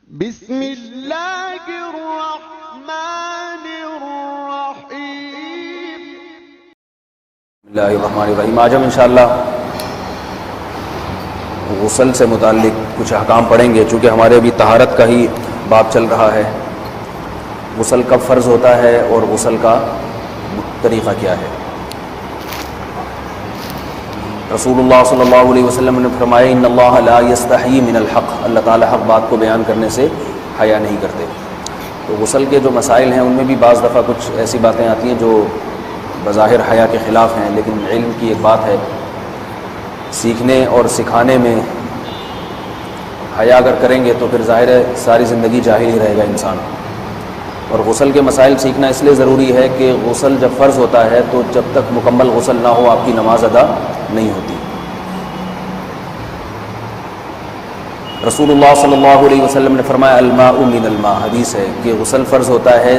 بسم اللہ الرحمن الرحیم۔ بسم اللہ الرحمن الرحیم۔ آج ہم انشاءاللہ غسل سے متعلق کچھ احکام پڑھیں گے، چونکہ ہمارے ابھی طہارت کا ہی باب چل رہا ہے۔ غسل کب فرض ہوتا ہے اور غسل کا طریقہ کیا ہے۔ رسول اللہ صلی اللہ علیہ وسلم نے فرمایا ان اللہ لا یستحیی من الحق، اللہ تعالیٰ حق بات کو بیان کرنے سے حیا نہیں کرتے۔ تو غسل کے جو مسائل ہیں ان میں بھی بعض دفعہ کچھ ایسی باتیں آتی ہیں جو بظاہر حیا کے خلاف ہیں، لیکن علم کی ایک بات ہے، سیکھنے اور سکھانے میں حیا اگر کریں گے تو پھر ظاہر ہے ساری زندگی جاہل ہی رہے گا انسان۔ اور غسل کے مسائل سیکھنا اس لیے ضروری ہے کہ غسل جب فرض ہوتا ہے تو جب تک مکمل غسل نہ ہو آپ کی نماز ادا نہیں ہوتی۔ رسول اللہ صلی اللہ علیہ وسلم نے فرمایا الماء من الماء، حدیث ہے کہ غسل فرض ہوتا ہے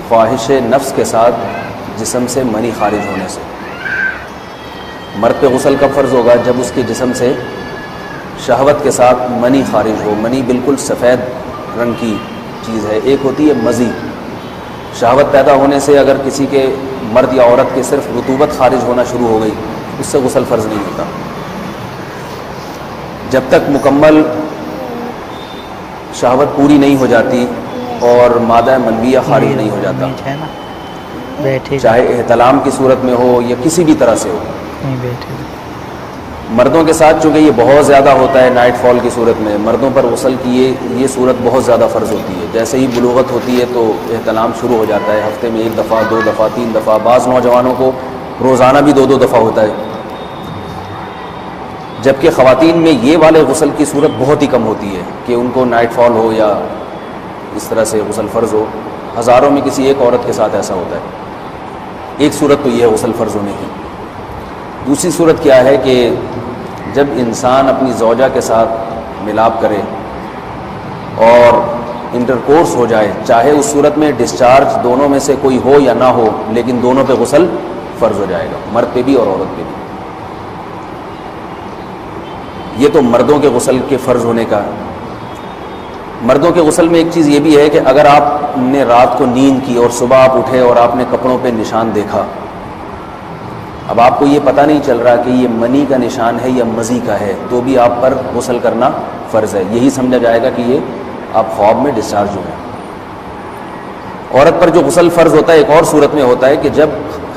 خواہش نفس کے ساتھ جسم سے منی خارج ہونے سے۔ مرد پہ غسل کب فرض ہوگا؟ جب اس کے جسم سے شہوت کے ساتھ منی خارج ہو۔ منی بالکل سفید رنگ کی چیز ہے، ایک ہوتی ہے مزی۔ شہوت پیدا ہونے سے اگر کسی کے مرد یا عورت کے صرف رطوبت خارج ہونا شروع ہو گئی اس سے غسل فرض نہیں ہوتا، جب تک مکمل شہوت پوری نہیں ہو جاتی اور مادہ منویہ خارج نہیں ہو جاتا، چاہے احتلام کی صورت میں ہو یا کسی بھی طرح سے ہو۔ مردوں کے ساتھ چونکہ یہ بہت زیادہ ہوتا ہے نائٹ فال کی صورت میں، مردوں پر غسل کی یہ صورت بہت زیادہ فرض ہوتی ہے۔ جیسے ہی بلوغت ہوتی ہے تو احتلام شروع ہو جاتا ہے، ہفتے میں 1 دفعہ 2 دفعہ 3 دفعہ، بعض نوجوانوں کو روزانہ بھی 2 دفعہ ہوتا ہے، جبکہ خواتین میں یہ والے غسل کی صورت بہت ہی کم ہوتی ہے کہ ان کو نائٹ فال ہو یا اس طرح سے غسل فرض ہو۔ ہزاروں میں کسی ایک عورت کے ساتھ ایسا ہوتا ہے۔ ایک صورت تو یہ ہے غسل فرض ہونے کی۔ دوسری صورت کیا ہے کہ جب انسان اپنی زوجہ کے ساتھ ملاپ کرے اور انٹرکورس ہو جائے، چاہے اس صورت میں ڈسچارج دونوں میں سے کوئی ہو یا نہ ہو، لیکن دونوں پہ غسل فرض ہو جائے گا، مرد پہ بھی اور عورت پہ بھی۔ یہ تو مردوں کے غسل کے فرض ہونے کا۔ مردوں کے غسل میں ایک چیز یہ بھی ہے کہ اگر آپ نے رات کو نیند کی اور صبح آپ اٹھے اور آپ نے کپڑوں پہ نشان دیکھا، اب آپ کو یہ پتہ نہیں چل رہا کہ یہ منی کا نشان ہے یا مزی کا ہے، تو بھی آپ پر غسل کرنا فرض ہے۔ یہی سمجھا جائے گا کہ یہ آپ خواب میں ڈسچارج ہوئے ہیں۔ عورت پر جو غسل فرض ہوتا ہے ایک اور صورت میں ہوتا ہے کہ جب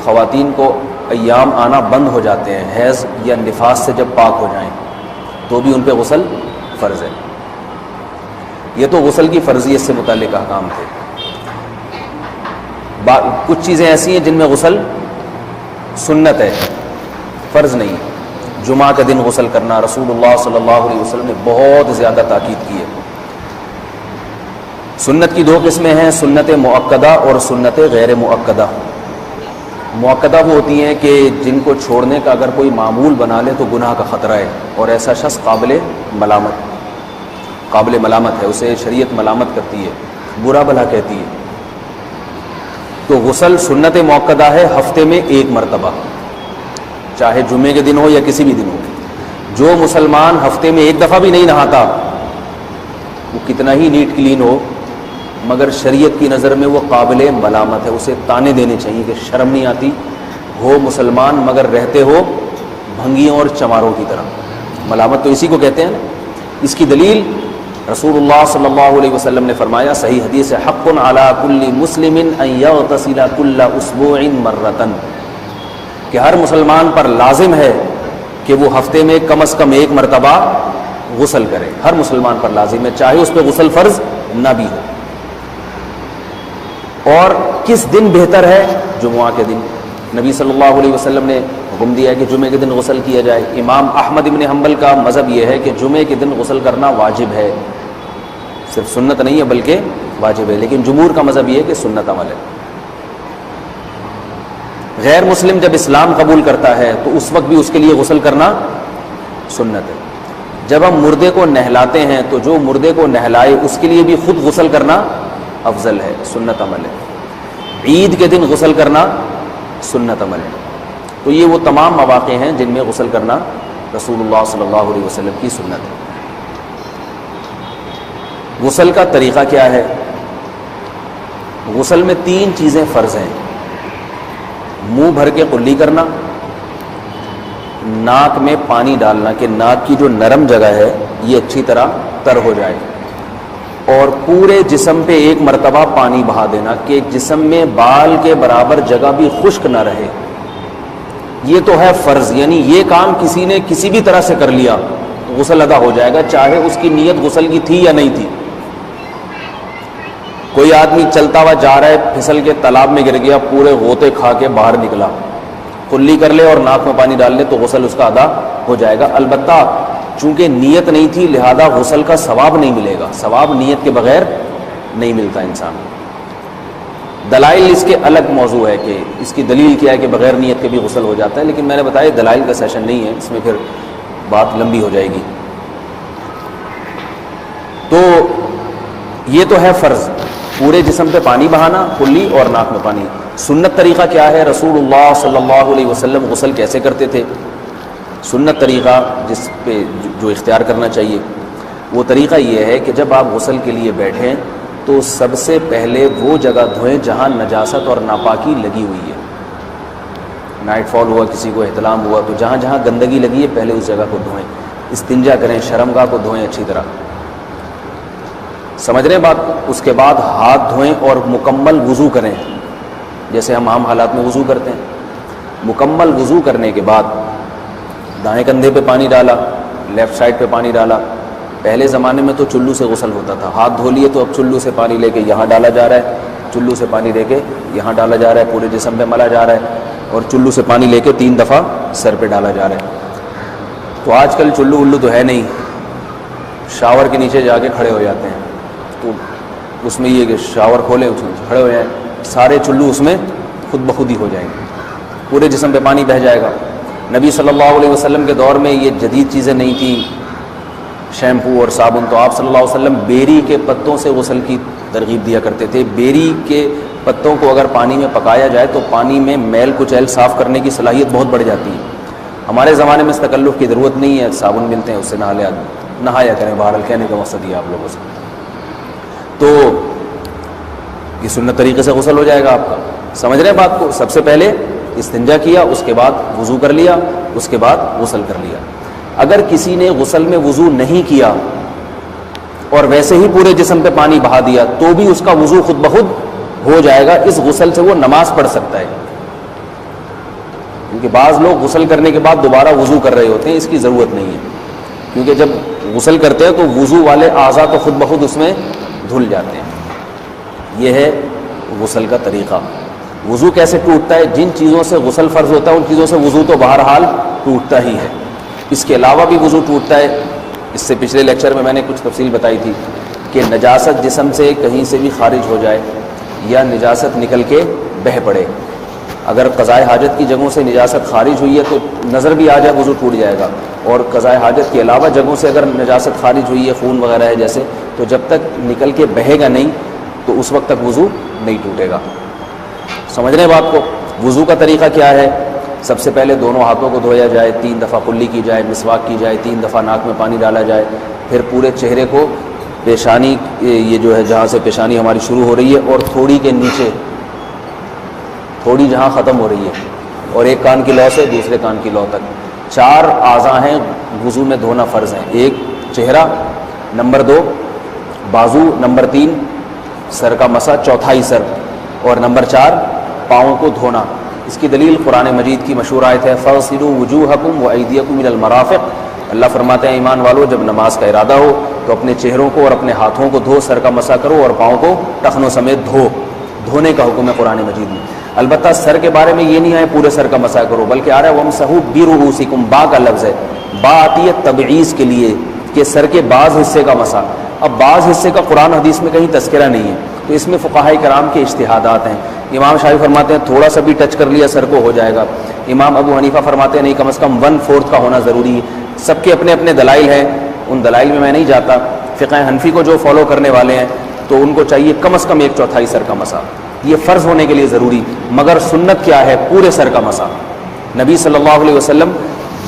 خواتین کو ایام آنا بند ہو جاتے ہیں، حیض یا نفاس سے جب پاک ہو جائیں تو بھی ان پہ غسل فرض ہے۔ یہ تو غسل کی فرضیت سے متعلق احکام تھے۔ کچھ چیزیں ایسی ہیں جن میں غسل سنت ہے، فرض نہیں۔ جمعہ کے دن غسل کرنا، رسول اللہ صلی اللہ علیہ وسلم نے بہت زیادہ تاکید کی ہے۔ سنت کی 2 قسمیں ہیں، سنت مؤکدہ اور سنت غیر مؤکدہ۔ مؤکدہ وہ ہوتی ہیں کہ جن کو چھوڑنے کا اگر کوئی معمول بنا لے تو گناہ کا خطرہ ہے اور ایسا شخص قابل ملامت ہے، اسے شریعت ملامت کرتی ہے، برا بھلا کہتی ہے۔ تو غسل سنت مؤکدہ ہے، ہفتے میں 1 مرتبہ، چاہے جمعے کے دن ہو یا کسی بھی دن ہو۔ جو مسلمان ہفتے میں 1 دفعہ بھی نہیں نہاتا، وہ کتنا ہی نیٹ کلین ہو، مگر شریعت کی نظر میں وہ قابل ملامت ہے، اسے تانے دینے چاہیے کہ شرم نہیں آتی، ہو مسلمان مگر رہتے ہو بھنگیوں اور چماروں کی طرح۔ ملامت تو اسی کو کہتے ہیں نا۔ اس کی دلیل رسول اللہ صلی اللہ علیہ وسلم نے فرمایا، صحیح حدیث ہے، حق علی کل مسلم ان یغتسل کل اسبوع مرۃ، کہ ہر مسلمان پر لازم ہے کہ وہ ہفتے میں کم از کم 1 مرتبہ غسل کرے۔ ہر مسلمان پر لازم ہے، چاہے اس پہ غسل فرض نہ بھی ہو۔ اور کس دن بہتر ہے؟ جمعہ کے دن۔ نبی صلی اللہ علیہ وسلم نے حکم دیا ہے کہ جمعے کے دن غسل کیا جائے۔ امام احمد ابن حنبل کا مذہب یہ ہے کہ جمعے کے دن غسل کرنا واجب ہے، صرف سنت نہیں ہے بلکہ واجب ہے، لیکن جمہور کا مذہب یہ ہے کہ سنت عمل ہے۔ غیر مسلم جب اسلام قبول کرتا ہے تو اس وقت بھی اس کے لیے غسل کرنا سنت ہے۔ جب ہم مردے کو نہلاتے ہیں تو جو مردے کو نہلائے اس کے لیے بھی خود غسل کرنا افضل ہے، سنت عمل ہے۔ عید کے دن غسل کرنا سنت عمل ہے۔ تو یہ وہ تمام مواقع ہیں جن میں غسل کرنا رسول اللہ صلی اللہ علیہ وسلم کی سنت ہے۔ غسل کا طریقہ کیا ہے؟ غسل میں 3 چیزیں فرض ہیں: منہ بھر کے قلی کرنا، ناک میں پانی ڈالنا کہ ناک کی جو نرم جگہ ہے یہ اچھی طرح تر ہو جائے، اور پورے جسم پہ ایک مرتبہ پانی بہا دینا کہ جسم میں بال کے برابر جگہ بھی خشک نہ رہے۔ یہ تو ہے فرض، یعنی یہ کام کسی نے کسی بھی طرح سے کر لیا غسل ادا ہو جائے گا، چاہے اس کی نیت غسل کی تھی یا نہیں تھی۔ کوئی آدمی چلتا ہوا جا رہا ہے، پھسل کے تالاب میں گر گیا، پورے غوطے کھا کے باہر نکلا، قلی کر لے اور ناک میں پانی ڈال لے تو غسل اس کا ادا ہو جائے گا۔ البتہ چونکہ نیت نہیں تھی لہذا غسل کا ثواب نہیں ملے گا، ثواب نیت کے بغیر نہیں ملتا انسان۔ دلائل اس کے الگ موضوع ہے کہ اس کی دلیل کیا ہے کہ بغیر نیت کے بھی غسل ہو جاتا ہے، لیکن میں نے بتایا دلائل کا سیشن نہیں ہے، اس میں پھر بات لمبی ہو جائے گی۔ تو یہ تو ہے فرض، پورے جسم پہ پانی بہانا، کلی اور ناک میں پانی۔ سنت طریقہ کیا ہے؟ رسول اللہ صلی اللہ علیہ وسلم غسل کیسے کرتے تھے؟ سنت طریقہ جس پہ جو اختیار کرنا چاہیے وہ طریقہ یہ ہے کہ جب آپ غسل کے لیے بیٹھیں تو سب سے پہلے وہ جگہ دھوئیں جہاں نجاست اور ناپاکی لگی ہوئی ہے۔ نائٹ فال ہوا، کسی کو احتلام ہوا، تو جہاں جہاں گندگی لگی ہے پہلے اس جگہ کو دھوئیں، استنجا کریں، شرمگاہ کو دھوئیں اچھی طرح، سمجھ رہے ہیں بات کو؟ اس کے بعد ہاتھ دھوئیں اور مکمل وضو کریں جیسے ہم عام حالات میں وضو کرتے ہیں۔ مکمل وضو کرنے کے بعد دائیں کندھے پہ پانی ڈالا، لیفٹ سائڈ پہ پانی ڈالا۔ پہلے زمانے میں تو چلو سے غسل ہوتا تھا، ہاتھ دھو لیے تو اب چلو سے پانی لے کے یہاں ڈالا جا رہا ہے، چلو سے پانی لے کے یہاں ڈالا جا رہا ہے، پورے جسم پہ ملا جا رہا ہے، اور چلو سے پانی لے کے 3 دفعہ سر پہ ڈالا جا رہا ہے۔ تو آج کل چلو الو تو ہے نہیں، شاور کے نیچے جا کے کھڑے ہو جاتے ہیں، تو اس میں یہ کہ شاور کھولے کھڑے ہو جائیں، سارے چلو اس میں خود بخود ہی ہو جائیں گے، پورے جسم پہ پانی بہہ جائے گا۔ نبی صلی اللہ علیہ وسلم کے دور میں یہ جدید چیزیں نہیں تھیں، شیمپو اور صابن، تو آپ صلی اللہ علیہ وسلم بیری کے پتوں سے غسل کی ترغیب دیا کرتے تھے۔ بیری کے پتوں کو اگر پانی میں پکایا جائے تو پانی میں میل کچیل صاف کرنے کی صلاحیت بہت بڑھ جاتی ہے۔ ہمارے زمانے میں اس تکلف کی ضرورت نہیں ہے، صابن ملتے ہیں اس سے نہایا کریں، بہرحال کہنے کا مقصد یہ آپ لوگوں سے۔ تو یہ سنت طریقے سے غسل ہو جائے گا آپ کا، سمجھ رہے ہیں بات کو؟ سب سے پہلے استنجا کیا، اس کے بعد وضو کر لیا، اس کے بعد غسل کر لیا۔ اگر کسی نے غسل میں وضو نہیں کیا اور ویسے ہی پورے جسم پہ پانی بہا دیا تو بھی اس کا وضو خود بخود ہو جائے گا، اس غسل سے وہ نماز پڑھ سکتا ہے، کیونکہ بعض لوگ غسل کرنے کے بعد دوبارہ وضو کر رہے ہوتے ہیں، اس کی ضرورت نہیں ہے، کیونکہ جب غسل کرتے ہیں تو وضو والے اعضاء تو خود بخود اس میں دھل جاتے ہیں۔ یہ ہے غسل کا طریقہ۔ وضو کیسے ٹوٹتا ہے؟ جن چیزوں سے غسل فرض ہوتا ہے ان چیزوں سے وضو تو بہرحال ٹوٹتا ہی ہے، اس کے علاوہ بھی وضو ٹوٹتا ہے۔ اس سے پچھلے لیکچر میں نے کچھ تفصیل بتائی تھی کہ نجاست جسم سے کہیں سے بھی خارج ہو جائے یا نجاست نکل کے بہہ پڑے، اگر قضائے حاجت کی جگہوں سے نجاست خارج ہوئی ہے تو نظر بھی آ جائے وضو ٹوٹ جائے گا، اور قضائے حاجت کے علاوہ جگہوں سے اگر نجاست خارج ہوئی ہے، خون وغیرہ ہے جیسے، تو جب تک نکل کے بہے گا نہیں تو اس وقت تک وضو نہیں ٹوٹے گا۔ سمجھ رہے ہیں بات کو؟ وضو کا طریقہ کیا ہے؟ سب سے پہلے دونوں ہاتھوں کو دھویا جائے، 3 دفعہ کلی کی جائے، مسواک کی جائے، 3 دفعہ ناک میں پانی ڈالا جائے، پھر پورے چہرے کو پیشانی، یہ جو ہے جہاں سے پیشانی ہماری شروع ہو رہی ہے اور تھوڑی کے نیچے، تھوڑی جہاں ختم ہو رہی ہے، اور ایک کان کی لو سے دوسرے کان کی لو تک 4 اعضاء ہیں وضو میں دھونا فرض ہیں۔ 1 چہرہ، نمبر 2 بازو، نمبر 3 سر کا مسا، چوتھائی سر، اور نمبر 4 پاؤں کو دھونا۔ اس کی دلیل قرآن مجید کی مشہور آیت ہے فَاغْسِلُوا وُجُوهَكُمْ وَأَيْدِيَكُمْ إِلَى الْمَرَافِقِ۔ اللہ فرماتے ہیں ایمان والو جب نماز کا ارادہ ہو تو اپنے چہروں کو اور اپنے ہاتھوں کو دھو، سر کا مسا کرو اور پاؤں کو ٹخنوں سمیت دھو۔ دھونے کا حکم ہے قرآن مجید میں۔ البتہ سر کے بارے میں یہ نہیں ہے پورے سر کا مسا کرو، بلکہ آ رہا ہے وَامْسَحُوا بِرُؤُوسِكُمْ، با کا لفظ ہے، با آتی ہے تبعیض کے لیے کہ سر کے بعض حصے کا مسا۔ اب بعض حصے کا قرآن حدیث میں کہیں تذکرہ نہیں ہے، تو اس میں فقہائے کرام کے اجتہادات ہیں۔ امام شافعی فرماتے ہیں تھوڑا سا بھی ٹچ کر لیا سر کو ہو جائے گا، امام ابو حنیفہ فرماتے ہیں نہیں کم از کم 1/4 کا ہونا ضروری ہے۔ سب کے اپنے اپنے دلائل ہیں، ان دلائل میں میں نہیں جاتا۔ فقہ حنفی کو جو فالو کرنے والے ہیں تو ان کو چاہیے کم از کم 1/4 سر کا مسا، یہ فرض ہونے کے لیے ضروری، مگر سنت کیا ہے؟ پورے سر کا مسا۔ نبی صلی اللہ علیہ وسلم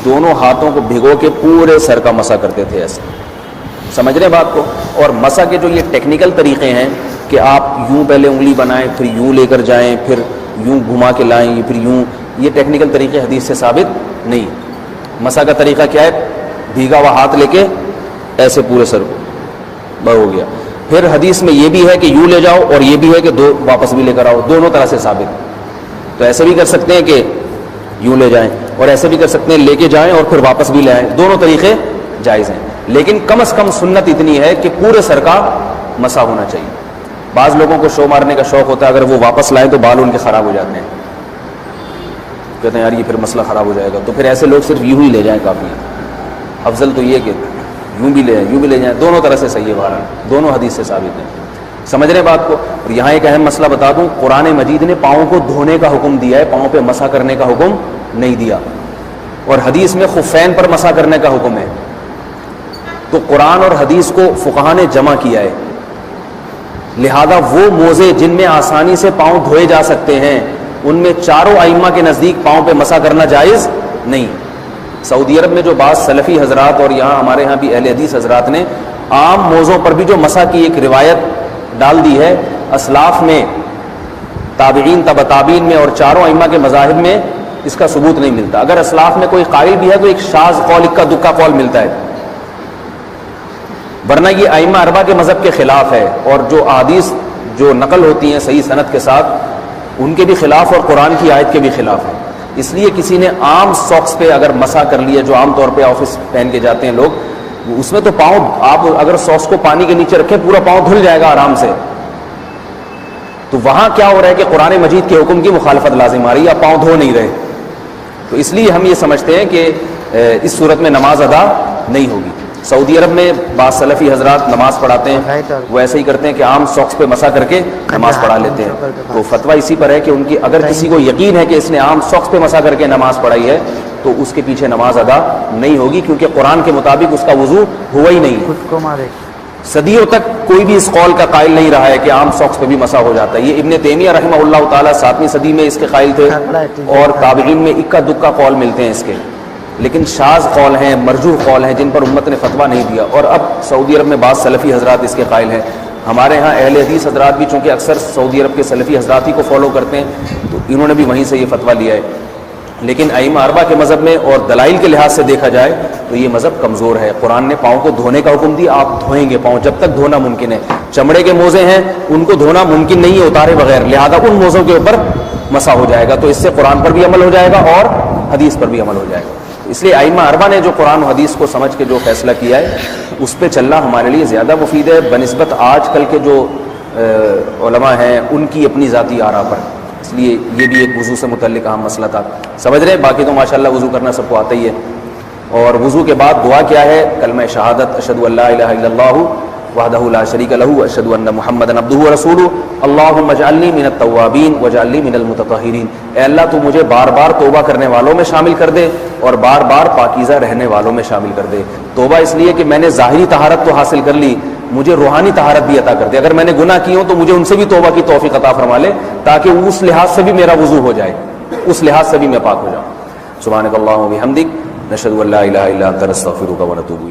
دونوں ہاتھوں کو بھگو کے پورے سر کا مسا کرتے تھے ایسے، سمجھ رہے ہیں بات کو؟ اور مسح کے جو یہ ٹیکنیکل طریقے ہیں کہ آپ یوں پہلے انگلی بنائیں پھر یوں لے کر جائیں پھر یوں گھما کے لائیں پھر یوں، یہ ٹیکنیکل طریقے حدیث سے ثابت نہیں۔ مسح کا طریقہ کیا ہے؟ بھیگا ہوا ہاتھ لے کے ایسے پورے سر کو ہو گیا۔ پھر حدیث میں یہ بھی ہے کہ یوں لے جاؤ اور یہ بھی ہے کہ دو واپس بھی لے کر آؤ، دونوں طرح سے ثابت۔ تو ایسے بھی کر سکتے ہیں کہ یوں لے جائیں اور ایسے بھی کر سکتے ہیں لے کے جائیں اور پھر واپس بھی لے آئیں، دونوں طریقے جائز ہیں، لیکن کم از کم سنت اتنی ہے کہ پورے سر کا مسح ہونا چاہیے۔ بعض لوگوں کو شو مارنے کا شوق ہوتا ہے، اگر وہ واپس لائیں تو بال ان کے خراب ہو جاتے ہیں، کہتے ہیں یار یہ پھر مسئلہ خراب ہو جائے گا، تو پھر ایسے لوگ صرف یوں ہی لے جائیں کافی ہے۔ افضل تو یہ کہ یوں بھی لے جائیں یوں بھی لے جائیں، دونوں طرح سے صحیح ہے، بہرحال دونوں حدیث سے ثابت ہیں۔ سمجھ رہے بات کو؟ اور یہاں ایک اہم مسئلہ بتا دوں، قرآن مجید نے پاؤں کو دھونے کا حکم دیا ہے، پاؤں پہ مسح کرنے کا حکم نہیں دیا، اور حدیث میں خفین پر مسح کرنے کا حکم ہے۔ تو قرآن اور حدیث کو فقہا نے جمع کیا ہے، لہذا وہ موزے جن میں آسانی سے پاؤں دھوئے جا سکتے ہیں ان میں چاروں ائمہ کے نزدیک پاؤں پہ مسح کرنا جائز نہیں۔ سعودی عرب میں جو بعض سلفی حضرات اور یہاں ہمارے ہاں بھی اہل حدیث حضرات نے عام موزوں پر بھی جو مسح کی ایک روایت ڈال دی ہے، اسلاف میں، تابعین، تبع تابعین میں اور چاروں ائمہ کے مذاہب میں اس کا ثبوت نہیں ملتا۔ اگر اسلاف میں کوئی قائل بھی ہے تو ایک شاذ قول، اکا دکا قول ملتا ہے، ورنہ یہ ائمہ اربعہ کے مذہب کے خلاف ہے، اور جو احادیث جو نقل ہوتی ہیں صحیح سند کے ساتھ ان کے بھی خلاف اور قرآن کی آیت کے بھی خلاف ہے۔ اس لیے کسی نے عام ساکس پہ اگر مسح کر لیا، جو عام طور پہ آفس پہن کے جاتے ہیں لوگ، اس میں تو پاؤں آپ اگر ساکس کو پانی کے نیچے رکھیں پورا پاؤں دھل جائے گا آرام سے، تو وہاں کیا ہو رہا ہے کہ قرآن مجید کے حکم کی مخالفت لازم آ رہی ہے، آپ پاؤں دھو نہیں رہے۔ تو اس لیے ہم یہ سمجھتے ہیں کہ اس صورت میں نماز ادا نہیں ہوگی۔ سعودی عرب میں بعض سلفی حضرات نماز پڑھاتے ہیں، وہ ایسے ہی کرتے ہیں کہ عام ساکس پہ مسح کر کے نماز پڑھا لیتے ہیں۔ تو فتویٰ اسی پر ہے کہ ان کی اگر کسی کو یقین ہے کہ اس نے عام ساکس پہ مسح کر کے نماز پڑھائی ہے تو اس کے پیچھے نماز ادا نہیں ہوگی، کیونکہ قرآن کے مطابق اس کا وضو ہوا ہی نہیں ہے۔ صدیوں تک کوئی بھی اس قول کا قائل نہیں رہا ہے کہ عام ساکس پہ بھی مسح ہو جاتا ہے۔ یہ ابن تیمیہ رحمہ اللہ تعالیٰ 7ویں صدی میں اس کے قائل تھے، اور تابعین میں اکا دکا قول ملتے ہیں اس کے، لیکن شاذ قول ہیں، مرجوح قول ہیں جن پر امت نے فتویٰ نہیں دیا۔ اور اب سعودی عرب میں بعض سلفی حضرات اس کے قائل ہیں۔ ہمارے ہاں اہل حدیث حضرات بھی چونکہ اکثر سعودی عرب کے سلفی حضرات ہی کو فالو کرتے ہیں، تو انہوں نے بھی وہیں سے یہ فتویٰ لیا ہے۔ لیکن ائمہ اربعہ کے مذہب میں اور دلائل کے لحاظ سے دیکھا جائے تو یہ مذہب کمزور ہے۔ قرآن نے پاؤں کو دھونے کا حکم دیا، آپ دھوئیں گے پاؤں جب تک دھونا ممکن ہے۔ چمڑے کے موزے ہیں ان کو دھونا ممکن نہیں ہے اتارے بغیر، لہذا ان موزوں کے اوپر مسح ہو جائے گا، تو اس سے قرآن پر بھی عمل ہو جائے گا اور حدیث پر بھی عمل ہو جائے گا۔ اس لیے ائمہ اربعہ نے جو قرآن و حدیث کو سمجھ کے جو فیصلہ کیا ہے اس پہ چلنا ہمارے لیے زیادہ مفید ہے بنسبت آج کل کے جو علماء ہیں ان کی اپنی ذاتی آراء پر۔ اس لیے یہ بھی ایک وضو سے متعلق اہم مسئلہ تھا، سمجھ رہے ہیں؟ باقی تو ماشاءاللہ وضو کرنا سب کو آتا ہی ہے۔ اور وضو کے بعد دعا کیا ہے؟ کلمہ شہادت، اشہد ان لا الہ الا اللہ وحدہ لا شریک لہ اشہد ان محمدا عبدہ ورسولہ اللہم اجعلنی من التوابین واجعلنی من المتطہرین۔ اے اللہ تو مجھے بار بار توبہ کرنے والوں میں شامل کر دے اور بار بار پاکیزہ رہنے والوں میں شامل کر دے۔ توبہ اس لیے کہ میں نے ظاہری طہارت تو حاصل کر لی، مجھے روحانی طہارت بھی عطا کر دے۔ اگر میں نے گناہ کی ہوں تو مجھے ان سے بھی توبہ کی توفیق عطا فرما لے، تاکہ اس لحاظ سے بھی میرا وضو ہو جائے، اس لحاظ سے بھی میں پاک ہو جاؤں۔ سبحانک اللہم و بحمدک، نشہد ان لا الہ الا انت، نستغفرک و نتوب الیک۔